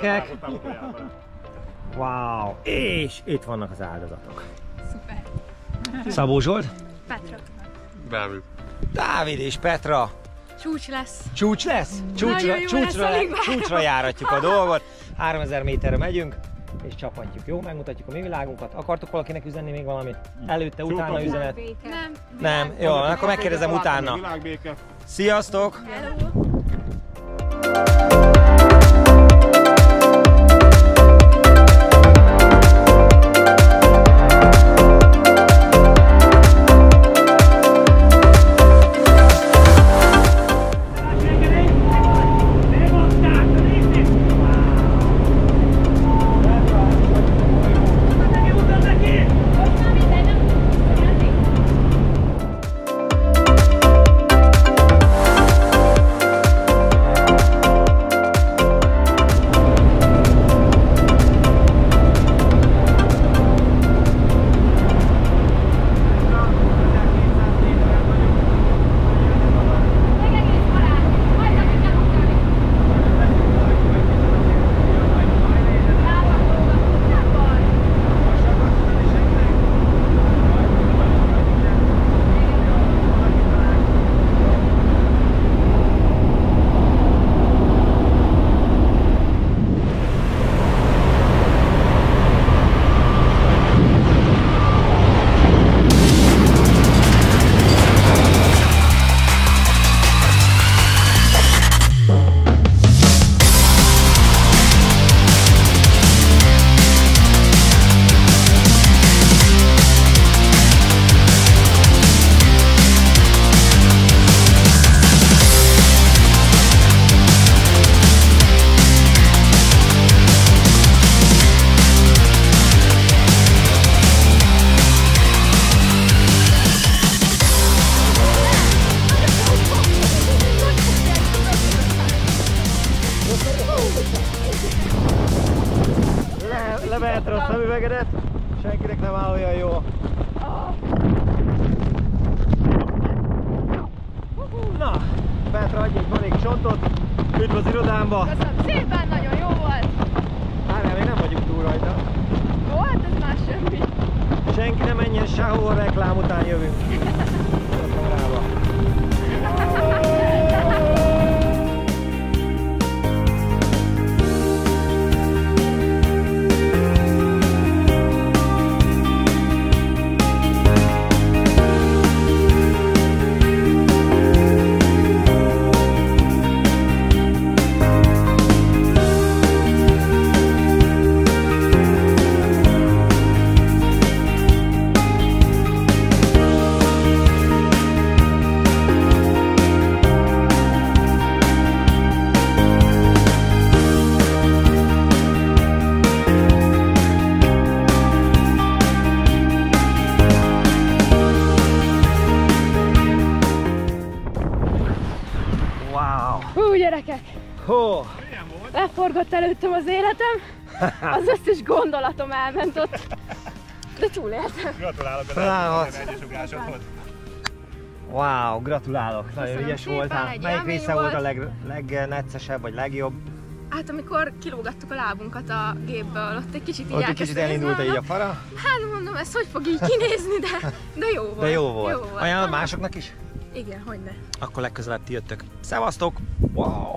gyerekek! Wow! És itt vannak az áldozatok. Szuper. Szabó Zsolt? Petra. Dávid. Dávid és Petra. Csúcs lesz. Csúcs lesz? Csúcsra járatjuk a dolgot. 3000 méterre megyünk, és csapatjuk. Jó? Megmutatjuk a mi világunkat. Akartok valakinek üzenni még valamit? Előtte, utána üzenet? Nem. Jó, akkor megkérdezem utána. Sziasztok! Hello. Leveheted a szemüvegedet, senkinek nem áll olyan jó. Na, Petra, adj egy marék csontot, üdv az irodámba. Köszönöm szépen, nagyon jó volt. Várjál, még nem vagyunk túl rajta. Jó, hát ez már semmi. Senki nem menjen sehol, reklám után jövünk. A kamerába. Hú, gyerekek! Hó! Leforgott előttem az életem, az összes gondolatom elment ott, de túléltem. Gratulálok Bravo. az egyes ugrásodhoz. Wow, gratulálok! Nagyon Köszönöm ügyes szépen, voltál. egy Melyik élmény része volt a volt. legneccesebb vagy legjobb? Hát amikor kilógattuk a lábunkat a gépből, ott egy kicsit így Ott egy kicsit elindult így a fara? Hát mondom, ez hogy fog így kinézni, de jó volt. De jó volt. Ajánlod másoknak is? Igen, hogyne. Akkor legközelebb ti jöttök. Szevasztok! Wow!